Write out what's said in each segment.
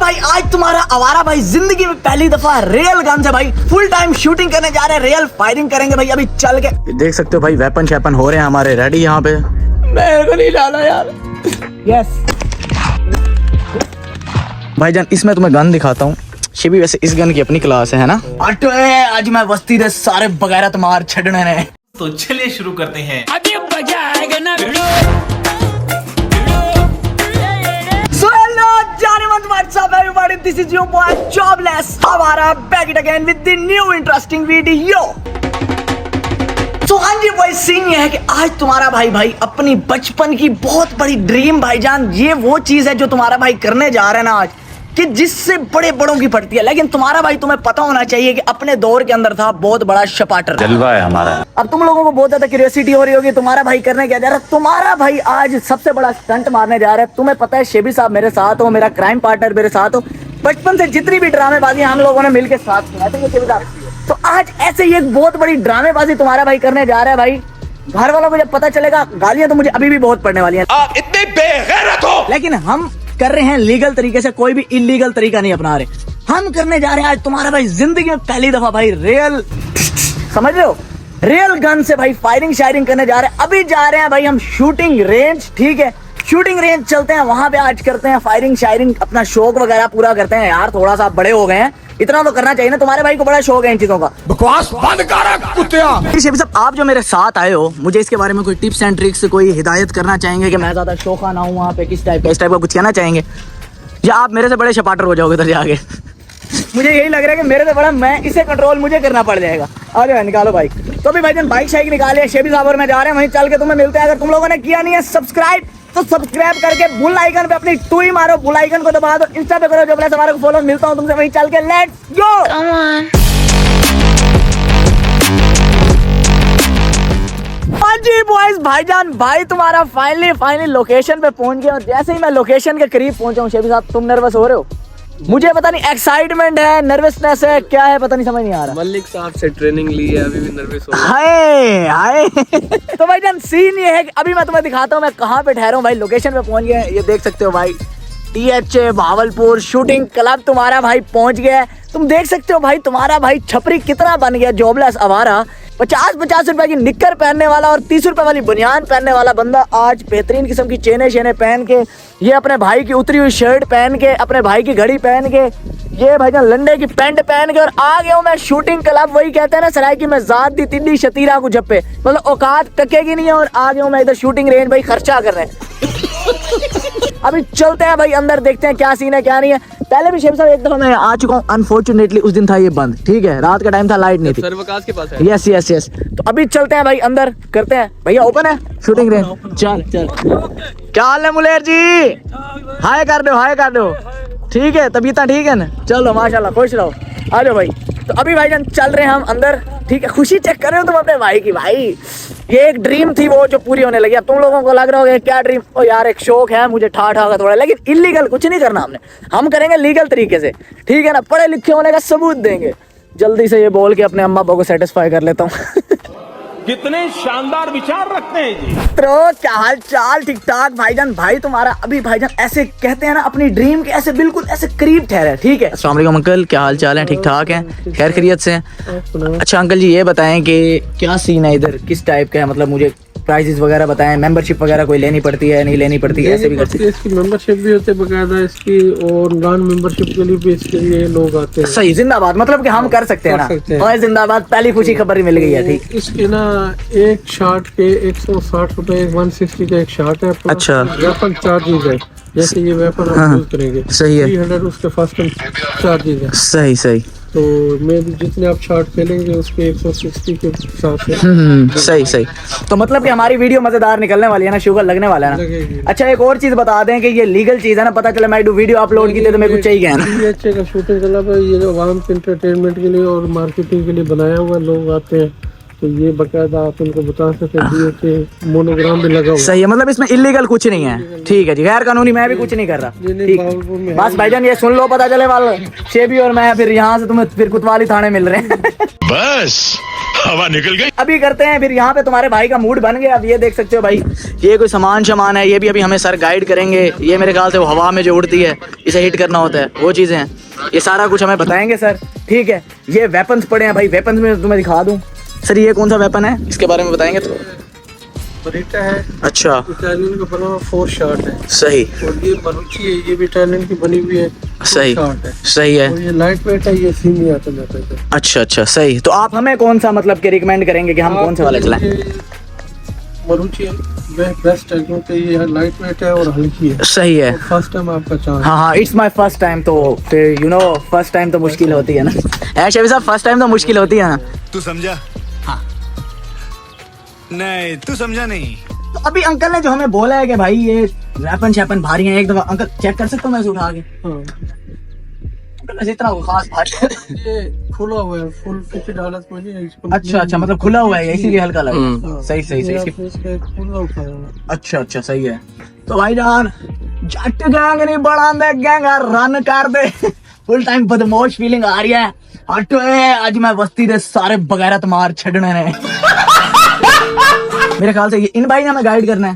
भाई आज तुम्हारा आवारा भाई जिंदगी में पहली दफा रियल गन से भाई फुल टाइम शूटिंग करने जा रहे हैं, रियल फायरिंग करेंगे भाई अभी चल के। देख सकते हो भाई वेपन शैपन हो रहे हैं हमारे रेडी यहाँ पे। मेरे को नहीं डाला यार। यस भाईजान इसमें तुम्हें गन दिखाता हूँ। शिवी वैसे इस गन की अपनी क्लास है ना। ऑटो है आज मैं बस्ती दे सारे बगैर तुम्हार छड़ने ने। तो चलिए शुरू करते हैं। अभी मजा आएगा ना So hello Johnny what's up everybody, this is your boy Jobless Avara back it again with the new interesting video। तो हाँ जी भाई सीन ये है कि आज तुम्हारा भाई अपनी बचपन की बहुत बड़ी ड्रीम भाईजान, ये वो चीज है जो तुम्हारा भाई करने जा रहे हैं ना आज, कि जिससे बड़े बड़ों की पड़ती है। लेकिन तुम्हारा भाई तुम्हें पता होना चाहिए कि अपने दौर के अंदर था बहुत बड़ा शपाटर जलवा है हमारा। अब तुम लोगों को बहुत ज्यादा क्यूरियोसिटी हो रही होगी तुम्हारा भाई करने क्या जा रहा है। तुम्हारा भाई आज सबसे बड़ा स्टंट मारने जा रहा है। तुम्हें पता है शेबी साहब मेरे साथ हो, मेरा क्राइम पार्टनर मेरे साथ हो, बचपन से जितनी भी ड्रामेबाजी हम लोगों ने मिलकर साथ किया है शेबी साहब, तो आज ऐसे ही एक बहुत बड़ी ड्रामेबाजी तुम्हारा भाई करने जा रहा है। भाई घर वालों को जब पता चलेगा, गालियां तो मुझे अभी भी बहुत पड़ने वाली हैं। आप इतने बेगैरत हो। लेकिन हम कर रहे हैं लीगल तरीके से, कोई भी इलीगल तरीका नहीं अपना रहे। हम करने जा रहे हैं आज तुम्हारा भाई जिंदगी में पहली दफा भाई रियल, समझ रहे हो, रियल गन से भाई फायरिंग शायरिंग करने जा रहे हैं। अभी जा रहे हैं भाई हम शूटिंग रेंज, ठीक है, शूटिंग रेंज चलते हैं, वहां पे आज करते हैं फायरिंग शायरिंग, अपना शौक वगैरह पूरा करते हैं। यार थोड़ा सा बड़े हो गए हैं, इतना तो करना चाहिए ना। तुम्हारे भाई को बड़ा शौक है इन चीजों का। बकवास बंद कर कुत्तिया। शेबी साहब आप जो मेरे साथ आए हो, मुझे इसके बारे में कोई टिप्स एंड ट्रिक्स, कोई हिदायत करना चाहेंगे कि मैं ज्यादा शौका ना हूँ वहाँ पे, किस टाइप का कुछ कहना चाहेंगे, या आप मेरे से बड़े शपाटर हो जाओगे उधर जाके? मुझे यही लग रहा है कि मेरे से बड़ा मैं, इसे कंट्रोल मुझे करना पड़ जाएगा। आ जाओ निकालो बाइक। तो अभी भाईजान बाइक शाइक निकाले, शेबी साहब और मैं जा रहे हैं, वहीं चल के तुम्हें मिलते हैं। अगर तुम लोगों ने किया नहीं है सब्सक्राइब तो सब्सक्राइब करके बुल आइकन पे अपनी टूई मारो, बुल आइकन को दबा दो, इंस्टा पे करो जोबलेस हमारे को फॉलो। मिलता हूँ तुमसे वहीं चल के, लेट्स गो। हाँ जी बॉयज भाईजान भाई तुम्हारा फाइनली लोकेशन पे पहुंच गया। और जैसे ही मैं लोकेशन के करीब पहुंचा हूँ, शेबी साहब तुम नर्वस हो रहे हो? मुझे पता नहीं एक्साइटमेंट है, नर्वसनेस है, क्या है पता नहीं, समझ नहीं आ रहा। मलिक साहब से ट्रेनिंग ली है, अभी भी नर्वस हो। हाय हाय तो भाईजान सीन ये है कि अभी मैं तुम्हें दिखाता हूँ मैं कहाँ पे ठहरा हूँ। भाई लोकेशन पे पहुंच गए, ये देख सकते हो भाई, THA भावलपुर शूटिंग क्लब तुम्हारा भाई पहुंच गया है। तुम देख सकते हो भाई तुम्हारा भाई छपरी कितना बन गया, जॉबलेस आवारा। 50 रुपए की निक्कर पहनने वाला और 30 रुपए वाली बनियान पहनने वाला बंदा आज बेहतरीन किस्म की चेने शेने पहन के, ये अपने भाई की उतरी हुई शर्ट पहन के, अपने भाई की घड़ी पहन के, ये भाईजान लंडे की पैंट पहन के, और आ गया हूँ मैं शूटिंग क्लब। वही कहते हैं ना सराय की मैं जात दी तिंडी शतीरा को जप्पे, मतलब औकात टकेगी नहीं है। और आ गया हूँ मैं इधर शूटिंग रेंज भाई खर्चा कर रहे हैं। अभी चलते हैं भाई अंदर, देखते हैं क्या सीन है क्या नहीं है। पहले भी शेब साहब एक दफा मैं आ चुका हूँ, अनफॉर्चुनेटली उस दिन था ये बंद, ठीक है, रात का टाइम था, लाइट नहीं थी। सर्वकाश के पास है। यस तो अभी चलते हैं भाई अंदर, करते हैं। भैया ओपन है शूटिंग रेंज? चल क्या हाल है मुलेर जी? हाय कर दो ठीक है, तबीयत ठीक है ना? चलो माशाल्लाह खुश रहो, आ जाओ भाई। तो अभी भाईजान चल रहे हैं हम अंदर, ठीक है। खुशी चेक कर रहे हो तुम अपने भाई की? भाई ये एक ड्रीम थी वो जो पूरी होने लगी। अब तुम लोगों को लग रहा होगा क्या ड्रीम? ओ यार एक शौक है मुझे ठा का थोड़ा, लेकिन इलीगल कुछ नहीं करना हमने, हम करेंगे लीगल तरीके से, ठीक है ना। पढ़े लिखे होने का सबूत देंगे। जल्दी से ये बोल के अपने अम्मा पापा को सेटिस्फाई कर लेता हूँ। कितने शानदार विचार रखते हैं जी। तो क्या हाल चाल? ठीक ठाक भाईजान। भाई तुम्हारा अभी भाईजान ऐसे कहते हैं ना अपनी ड्रीम के ऐसे बिल्कुल ऐसे करीब ठहरा, ठीक है। अस्सलाम वालेकुम अंकल, क्या हाल चाल है? ठीक ठाक है, खैर खैरियत से? अच्छा अंकल जी ये बताएं कि क्या सीन है इधर, किस टाइप का है, मतलब मुझे प्राइजेस वगैरह बताएं, मेंबरशिप वगैरह कोई लेनी पड़ती है नहीं लेनी पड़ती है? ऐसे भी करते हैं, इसकी मेंबरशिप भी होती है बकायदा इसकी, और नॉन मेंबरशिप के लिए भी इसके लिए लोग आते हैं। सही, जिंदाबाद, मतलब कि हम कर सकते हैं ना। और जिंदाबाद, पहली खुशी खबर ही मिल गई है, ठीक। इसके ना एक शॉट के 160 रुपए, 160 का एक शॉट है। अच्छा, वेपन चार्जेस है, जैसे ये वेपन आप यूज करेंगे, सही है, 300 उसके फर्स्ट चार्जेस है। सही तो मैं भी जितने आप शॉट खेलेंगे उस पे 160 के हिसाब से। सही। तो मतलब कि हमारी वीडियो मजेदार निकलने वाली है ना, शुगर लगने वाला है ना। अच्छा एक और चीज बता दें कि ये लीगल चीज है ना, पता चला मैं वीडियो अपलोड की थी तो मेरे को चाहिए है ना। THA का शूटिंग क्लब है, ये जो आवाम के एंटरटेनमेंट के लिए और मार्केटिंग के लिए बनाया हुआ, लोग आते हैं तो ये बकायदा आप उनको बता सकते हैं कि मोनोग्राम भी लगा हुआ है। सही है, मतलब इसमें इलीगल कुछ नहीं है। ठीक है जी, गैर कानूनी मैं भी कुछ नहीं कर रहा। ठीक, बस भाईजान ये सुन लो, पता चले वाल शेबी और मैं फिर यहाँ से तुम्हें फिर कोतवाली थाने मिल रहे हैं। बस हवा निकल गई। अभी करते हैं फिर यहाँ पे, तुम्हारे भाई का मूड बन गया। अब ये देख सकते हो भाई, ये कोई सामान है, ये भी अभी हमें सर गाइड करेंगे। ये मेरे ख्याल से वो हवा में जो उड़ती है, इसे हिट करना होता है, वो चीज़ें हैं। ये सारा कुछ हमें बताएंगे सर। ठीक है, ये वेपन्स पड़े हैं भाई, वेपन्स में तुम्हें दिखा दूँ। सर ये कौन सा वेपन है, इसके बारे में बताएंगे तो? बरीटा है। अच्छा, इटालियन का बना हुआ 4 शॉट है। सही। और ये मरुची है, ये भी इटालियन की बनी हुई है। सही, सही है। और ये लाइट वेट है, ये सीमी आता जाता है। अच्छा अच्छा, सही। तो आप हमें कौन सा मतलब के रिकमेंड करेंगे कि हम कौन से वाले चलाएं? मरुची बेस्ट है क्योंकि ये लाइट वेट है और हल्की है। सही है। फर्स्ट टाइम आपका चांस। हाँ हाँ, इट्स माय फर्स्ट टाइम, तो फिर फर्स्ट टाइम तो मुश्किल होती है ना। शबी साहब, फर्स्ट टाइम तो मुश्किल होती है ना। तू समझा? हाँ। नहीं, तू समझा नहीं। तो अभी अंकल ने जो हमें बोला है कि भाई ये वेपन शैपन भारी हैं, एक दफा अंकल चेक कर सकता हूँ मैं इसे उठा के? अंकल वैसे इतना खास भारी ये खुला हुआ है, फुल फिटेड हालत में नहीं है इसको। अच्छा अच्छा, मतलब खुला हुआ है इसीलिए हल्का लगा। सही सही सही। खुला उठाया हुआ है। अच्छा अच्छा, सही है। तो भाई जान जट गैंग नहीं बड़ा गैंग रन कर दे। फुल टाइम बदमाश फीलिंग आ रही है। हटो आज मैं बस्ती दे सारे बगैरत मार छड़ने ने। मेरे ख्याल से इन भाई ने हमें गाइड करना है।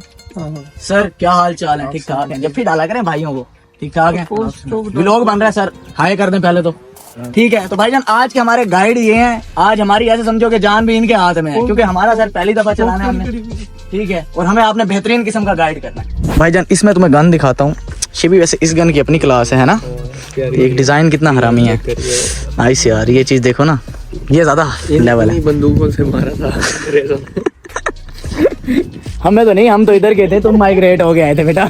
सर क्या हाल चाल है? ठीक ठाक है। जब भी डाला करें भाइयों को, ठीक ठाक है। व्लॉग बन रहा है सर, हाय कर दें पहले तो। ठीक है, तो भाईजान आज के हमारे गाइड ये हैं। आज हमारी ऐसे समझो कि जान भी इनके हाथ में है, क्योंकि हमारा सर पहली दफा चलाना है हमने। ठीक है, और हमें आपने बेहतरीन किस्म का गाइड करना है। भाईजान इसमें तुम्हें गन दिखाता हूँ। शिवी वैसे इस गन की अपनी क्लास है ना। एक डिजाइन कितना हरामी है। नाइस यार, ये चीज देखो ना, ये ज्यादा लेवल है। बंदूकों से मारा था। हमें तो नहीं, हम तो इधर गए थे, तुम माइग्रेट हो गए आए थे बेटा।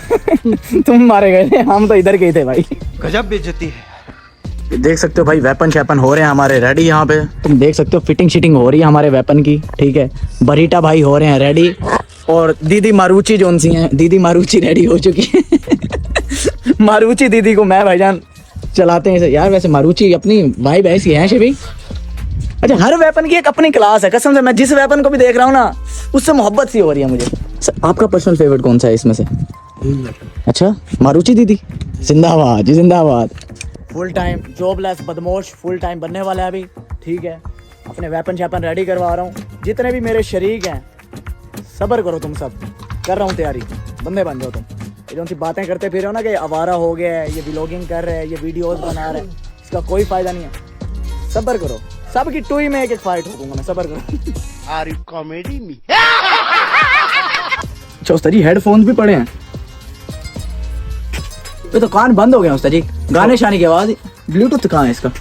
तुम मारे गए थे, हम तो इधर गए थे भाई। गजब बेइज्जती है। देख सकते हो भाई, वेपन शैपन हो रहे हैं हमारे रेडी। यहाँ पे तुम देख सकते हो फिटिंग शीटिंग हो रही है हमारे वेपन की। ठीक है, बरीटा भाई हो रहे हैं रेडी, और दीदी मारूची जोन सी हैं, दीदी मारूची रेडी हो चुकी है। मारूची दीदी को मैं भाईजान चलाते हैं यार। वैसे मारूची अपनी वाइब ऐसी है शिवी। अच्छा, हर वेपन की एक अपनी क्लास है कसम से। मैं जिस वेपन को भी देख रहा हूँ ना, उससे मोहब्बत सी हो रही है मुझे। सर, आपका पर्सनल फेवरेट कौन सा है इसमें से? अच्छा, मारूची दीदी जिंदाबाद जी, जिंदाबाद। फुल टाइम जॉबलेस बदमाश फुल टाइम बनने वाला है अभी। ठीक है, अपने वेपन शैपन रेडी करवा रहा हूँ। जितने भी मेरे शरीक हैं, सब्र करो तुम सब, कर रहा हूँ तैयारी, बंदे बन जाओ तुम। ये जो सी बातें करते फिर हो ना कि आवारा हो गया है, ये व्लॉगिंग कर रहे हैं, ये वीडियोस बना रहे हैं, इसका कोई फायदा नहीं है। सब्र करो, सबकी टूई में एक एक फाइट होगा मैं, सब्र करो। Are you comedy me? अच्छा उस्ताद जी, हेडफोन्स भी पड़े हैं। ये तो कान बंद हो गया उस्ताद जी, गाने शाने की आवाज। ब्लूटूथ कहाँ है इसका?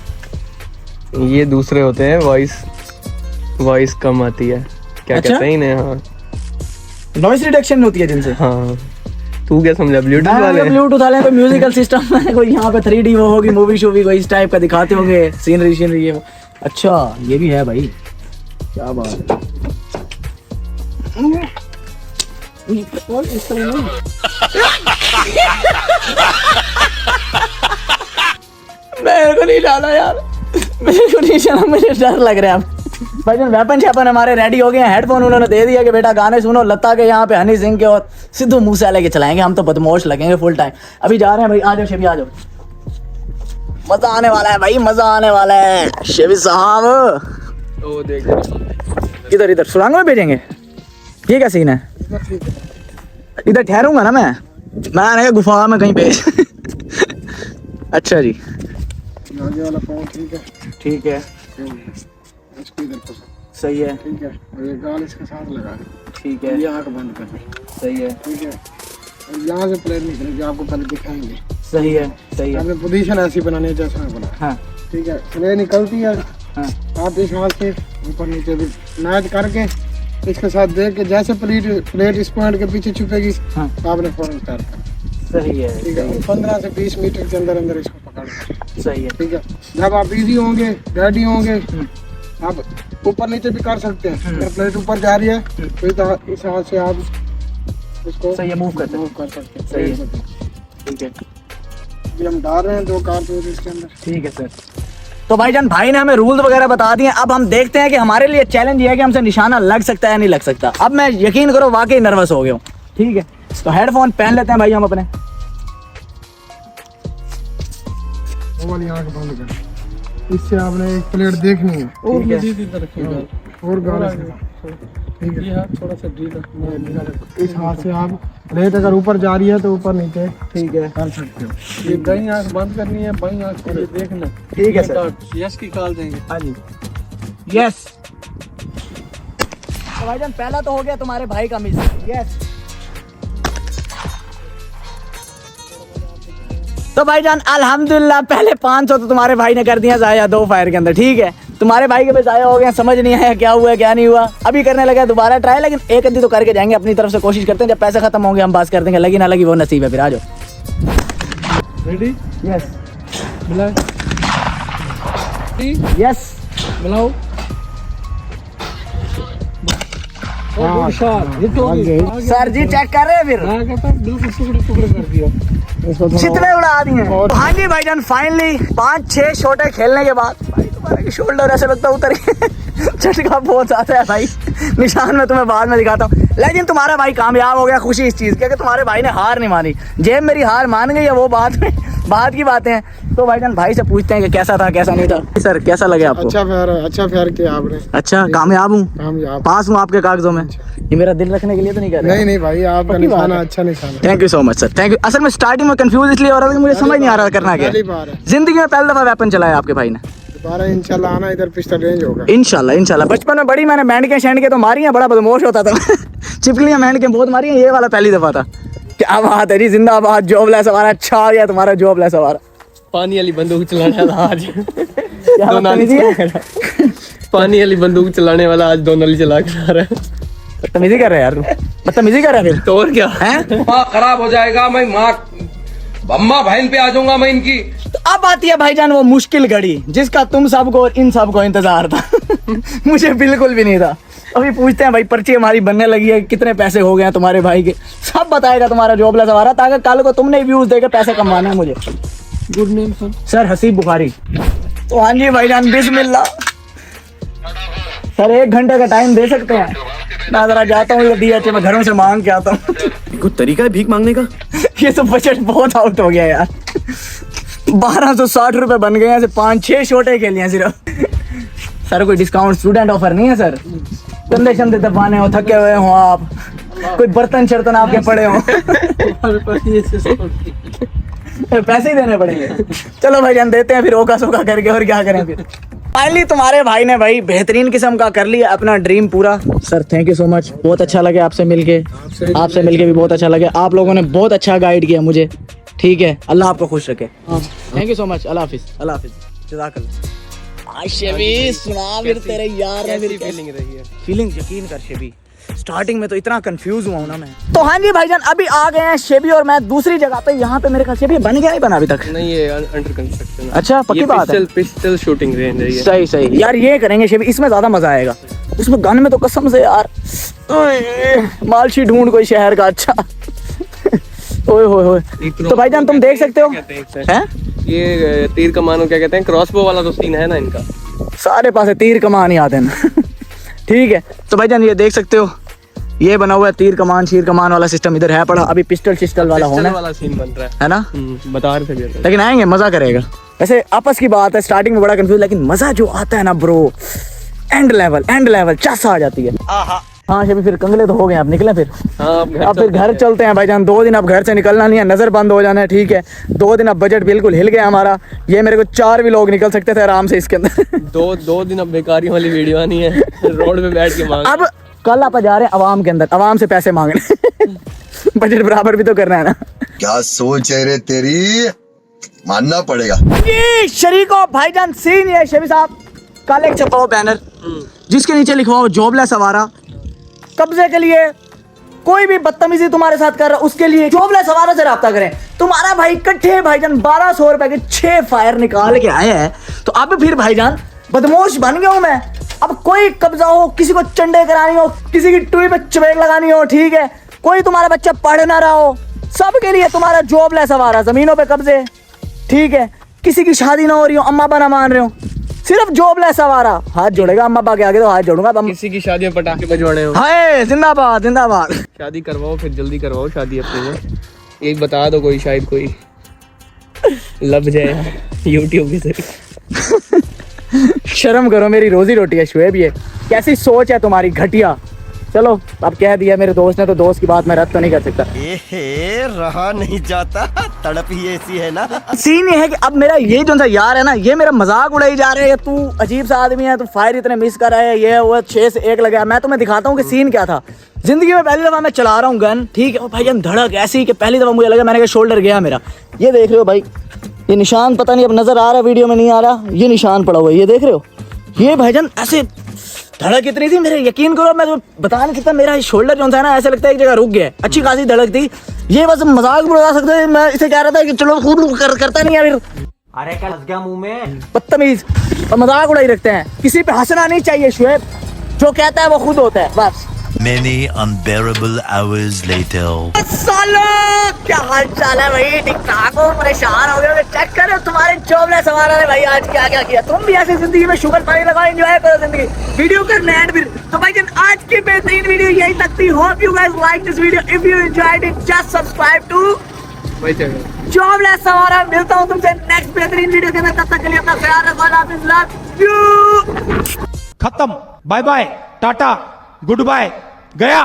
ये दूसरे होते हैं, वॉइस कम आती है। क्या अच्छा? कहते हैं इन्हें? हाँ, नॉइस रिडक्शन होती है जिनसे। हाँ। तू क्या समझा ब्लूटूथ वाले? ब्लूटूथ वाले तो म्यूजिकल सिस्टम है कोई, यहाँ पे 3D वो होगी, मूवी शूवी कोई इस टाइप का दिखाते होंगे, सीनरी ये वो। अच्छा ये भी है भाई, क्या बात है। मेरे को नहीं डाला यार, मेरे को नहीं डाला, मुझे डर लग रहा है। भाई जान वेपन शैपन हमारे रेडी हो गए हैं। हेडफोन उन्होंने दे दिया कि बेटा गाने सुनो लता के, यहाँ पे हनी सिंह के और सिद्धू मूसेवाले के चलाएंगे। हम तो बदमाश लगेंगे फुल टाइम। अभी जा रहे हैं भाई, आ जाओ शेबी आ जाओ, मजा आने वाला है भाई, मजा आने वाला है शेबी साहब। ओ देख, इधर इधर सुरंग में भेजेंगे, ये क्या सीन है? इधर ठहरूंगा ना मैं आने गुफा में कहीं पे। अच्छा जी, आगे वाला पाँव ठीक है। ठीक है, इसको इधर फंसा, सही है, ठीक है। और ये गाल इसके साथ लगा दे, ठीक है, ये आँख बंद कर दे, सही है, ठीक है। और यहाँ से प्लेन निकलेगी, आपको पहले दिखाएंगे। सही है, सही है। आपने पोजीशन ऐसी बनानी है जैसा मैं बना। हाँ ठीक है, प्लेन निकलती है। हाँ, आप इस हाथ से ऊपर नीचे भी मैच करके इसके साथ देख के जैसे प्लेट इस पॉइंट के पीछे छुपेगी, हाँ, आपने फौरन उतार कर, सही है, ठीक है। 15 से 20 मीटर के अंदर अंदर इसको पकड़ कर, सही है, ठीक है। जब आप इजी होंगे, रेडी होंगे, आप ऊपर नीचे भी कर सकते हैं। अगर प्लेट ऊपर जा रही है तो इस हाथ से आप इसको सही है, मूव कर सकते हैं। सही है, ठीक है, अभी हम डाल रहे हैं 2 कारतूस इसके अंदर, ठीक है सर। तो भाईजान भाई ने हमें रूल वगैरह बता दिए। अब हम देखते हैं कि हमारे लिए चैलेंज ये है कि हमसे निशाना लग सकता है या नहीं लग सकता। अब मैं यकीन करो वाकई नर्वस हो गया हूँ। ठीक है, तो हेडफोन पहन लेते हैं भाई हम अपने। वो वाली आंख बंद कर, इससे आपने एक प्लेट देखनी है और मजीद इधर रखिएगा और गाना ठीक है। थोड़ा सा ढीला, इस हाथ से आप प्लेट अगर ऊपर जा रही है तो ऊपर नीचे ठीक है कर सकते हो। ये दाईं आंख बंद करनी है, बाईं आंख से देखना। ठीक है सर, यस की कॉल देंगे। हाँ जी, यस। तो भाईजान पहला तो हो गया तुम्हारे भाई का मिस। यस। तो भाईजान अल्हम्दुलिल्लाह पहले 500 तो तुम्हारे भाई ने कर दिया जाया 2 फायर के अंदर। ठीक है, तुम्हारे भाई के पे जाया हो गया, समझ नहीं आया क्या हुआ क्या नहीं हुआ। अभी करने लगा दोबारा ट्राई, लेकिन एक अद्दी तो करके जाएंगे, अपनी तरफ से कोशिश करते हैं। जब पैसे खत्म होंगे हम बात कर देंगे, लगी ना लगी वो नसीब है। फिर आ जाओ। रेडी? यस मिलाओ, यस मिलाओ। हाँ, सर जी चेक कर रहे हैं फिर बिल्कुल टुकड़े टुकड़े कर दिया। जितने उड़ा दिए। हाँ जी भाईजान फाइनली 5-6 शॉटें खेलने के बाद भाई तुम्हारा शोल्डर ऐसे लगता है उतर गया। झटका बहुत आता है भाई, निशान में तुम्हें बाद में दिखाता हूँ। लेकिन तुम्हारा भाई कामयाब हो गया, खुशी इस चीज की कि तुम्हारे भाई ने हार नहीं मानी। जेब मेरी हार मान गई है, वो बात की बातें हैं। तो भाईजान भाई से पूछते हैं कि कैसा था कैसा नहीं था। सर कैसा लगे आपको? अच्छा फेयर किया आपने। अच्छा, कामयाब हूँ, कामयाब पास हूँ आपके कागजों में। ये मेरा दिल रखने के लिए तो नहीं कर रहे? नहीं भाई, आपका निशाना अच्छा निशाना। Thank you so much sir, thank you. असल में स्टार्टिंग में कंफ्यूज इसलिए हो रहा था कि मुझे समझ नहीं आ रहा करना क्या। जिंदगी में पहली दफा वेपन चलाया आपके भाई ने। दोबारा इंशाल्लाह आना, इधर पिस्टल रेंज होगा। इंशाल्लाह। बचपन में बड़ी मैंने मेंढके शेंढके तो मारी हैं, बड़ा बदमाश होता था। चिपकलियां मेंढके बहुत मारी हैं, ये वाला पहली दफा था। क्या बात है जी, जिंदाबाद। जॉबलेस हमारा अच्छा आ गया तुम्हारा, जॉबलेस हमारा। पानी वाली बंदूक चलाने वाला आज क्या बदतमीजी है? पानी वाली बंदूक चलाने वाला आज 2 नली चला के आ रहा है। बदतमीजी कर रहे हैं यार, बदतमीजी कर रहे हैं फिर तो और क्या हैं? माँ खराब हो जाएगा, मैं माँ अम्मा बहन पे आ जाऊंगा मैं इनकी। तो अब आती है भाईजान वो मुश्किल घड़ी जिसका तुम सबको और इन सबको इंतजार था। मुझे बिल्कुल भी नहीं था। अभी पूछते हैं भाई, पर्ची हमारी बनने लगी है, कितने पैसे हो गए हैं तुम्हारे भाई के, सब बताएगा तुम्हारा जॉबलेस हमारा, ताकि कल को तुमने व्यूज देकर पैसे कमाने हैं मुझे। Good name sir Haseeb Bukhari. तो हाँ जी भाईजान बिस्मिल्लाह। सर 1 घंटे का टाइम दे सकते हैं? मैं जरा जाता हूँ DH में, घरों से मांग के आता हूँ। कुछ तरीका है भीख मांगने का? ये तो बजट बहुत आउट हो गया यार। 1260 रुपए बन गए हैं, 5-6 शॉटें खेली हैं सिर्फ। सर कोई डिस्काउंट स्टूडेंट ऑफर नहीं है सर? कंधे शंधे दबाने हो, थके हुए हो आप, कोई बर्तन शर्तन आपके पड़े हो, पैसे ही देने पड़ेंगे। चलो भाईजान देते हैं फिर, ओका सोका करके, और क्या करें फिर। फाइनली तुम्हारे भाई ने भाई बेहतरीन किस्म का कर लिया अपना ड्रीम पूरा। Sir thank you so much, बहुत अच्छा लगे आपसे मिलके भी बहुत अच्छा लगे। आप लोगों ने बहुत अच्छा गाइड किया मुझे। ठीक है, अल्लाह आपको खुश रखे। थैंक यू सो मच, अल्लाह हाफिज, अल्लाह हाफिज, जज़ाकल्लाह। शबी सुना फिर तेरे यार ने मेरी फीलिंग रही है। फीलिंग यकीन कर शबी, स्टार्टिंग में तो इतना कंफ्यूज हुआ हूं ना मैं। तो हाँ जी भाईजान अभी आ गए हैं शेबी और मैं दूसरी जगह पे। यहाँ पे मेरे ख्याल से बन गया नहीं बना अभी तक? नहीं, ये अंडर कंस्ट्रक्शन। अच्छा पक्की बात है। पिस्टल शूटिंग रेंज है ये। सही यार, ये करेंगे शेबी, इसमें ज्यादा मजा आएगा। उसमें गन में तो कसम से यार मालशी ढूंढ कोई शहर का। अच्छा ओए होए। तो भाईजान तुम देख सकते हो हैं, ये तीर कमानो क्या कहते हैं, क्रॉसबो वाला तो सीन है ना इनका। सारे पास तीर कमान ही आते हैं। ठीक है, तो भाईजान ये देख सकते हो, ये बना हुआ है तीर कमान शीर कमान वाला सिस्टम इधर है पड़ा। अभी पिस्टल वाला होना वाला सीन बन रहा है ना? बता रहे थे, लेकिन आएंगे, मजा करेगा। वैसे आपस की बात है, स्टार्टिंग में बड़ा कंफ्यूज, लेकिन मजा जो आता है ना ब्रो, एंड लेवल चस आ जाती है। हाँ शबी फिर कंगले तो हो गए, आप निकले फिर? अब फिर घर चलते हैं भाईजान। 2 दिन अब घर से निकलना नहीं है, नजर बंद हो जाना है। ठीक है, 2 दिन अब बजट बिल्कुल हिल गया हमारा। ये मेरे को 4 भी लोग निकल सकते थे आराम से इसके अंदर। 2 दिन अब बेकारी वाली वीडियो आनी है, रोड पे बैठ के मांग। अब कल आप जा रहे हैं अवाम के अंदर, अवाम से पैसे मांगने। बजट बराबर भी तो करना है ना। क्या सोच है रे तेरी, मानना पड़ेगा। ये शरीको भाईजान सीन है शबी साहब, कल एक छपाओ बैनर जिसके नीचे लिखवाओ जॉबलेस आवारा। कब्जे के लिए कोई भी बदतमीजी तुम्हारे साथ कर रहा उसके लिए जॉबलेस आवारा से राब्ता करें। तुम्हारा भाई इकट्ठे भाईजान 1200 रुपए के 6 फायर निकाल के आए हैं। तो अब फिर भाईजान बदमाश बन गया हूं मैं। अब कोई कब्जा हो, किसी को चंडे करानी हो, किसी की टुई पे चपेट लगानी हो, ठीक है, कोई तुम्हारा बच्चा पढ़ ना रहा हो, सबके लिए तुम्हारा जॉबलेस आवारा, जमीनों पे कब्जे, ठीक है, किसी की शादी ना हो रही हो, अम्मा बाना मान रहे हो, सिर्फ जॉबलेस आवारा। हाथ जोड़ेगा अम्मा पापा के आगे तो हाथ जोड़ूंगा। किसी की शादी में पटाखे बजवाने हो, हाय जिंदाबाद जिंदाबाद। शादी करवाओ, फिर जल्दी करवाओ शादी अपने में। यही बता दो, कोई शायद कोई लब जाए यूट्यूब के जरिए। शर्म करो, मेरी रोजी रोटी है शुएब, ये कैसी सोच है तुम्हारी घटिया। चलो अब कह दिया मेरे दोस्त ने तो दोस्त की बात मैं रद्द तो नहीं कर सकता। रहा नहीं जाता, तड़प ही ऐसी है ना। सीन ये है कि अब मेरा ये जो सा यार है ना, ये मेरा मजाक उड़ाई जा रहे है, तू अजीब सा आदमी है, तू फायर इतने मिस कर रहा है, ये वो 6 से 1 लगा। मैं तुम्हें दिखाता हूँ कि सीन क्या था। जिंदगी में पहली दफा मैं चला रहा हूँ गन, ठीक है। और भाईजान धड़क ऐसी कि पहली दफा मुझे लगा, मैंने कहा शोल्डर गया मेरा। ये देख रहे हो भाई, ये निशान पता नहीं अब नजर आ रहा है, वीडियो में नहीं आ रहा, ये निशान पड़ा हुआ है, ये देख रहे हो। ये भाईजान ऐसे धड़क इतनी थी मेरे, यकीन करो मैं तो बता नहीं सकता, मेरा शोल्डर जो था ना ऐसे लगता है एक जगह रुक गया। अच्छी खासी धड़क थी। ये बस मजाक भी उड़ा सकते हैं। मैं इसे कह रहा था कि चलो खुद करता नहीं है फिर। अरे क्या फंस गया मुंह में। बदतमीज और मजाक उड़ाई रखते हैं। किसी पे हंसना नहीं चाहिए शुएब, जो कहता है वो खुद होता है बस। Many unbearable hours later. सालो क्या हाल चाल है भाई, ठीक ठाक हो? परेशान हो गए? चेक करो तुम्हारे जॉबलेस सवारा ने भाई आज क्या क्या किया। तुम भी ऐसी जिंदगी में शुगर पानी लगाओ, एंजॉय करो जिंदगी। वीडियो करना है फिर तो भाई जन आज की बेहतरीन वीडियो यही तक थी। Hope you guys like this video. If you enjoyed it just subscribe to jobless सवारा। मिलता हूँ तुमसे नेक्स्ट बेहतरीन वीडियो के अंदर, तब तक के लिए अपना ख्याल रखो। Love you. खत्म, bye bye, tata, goodbye, गया।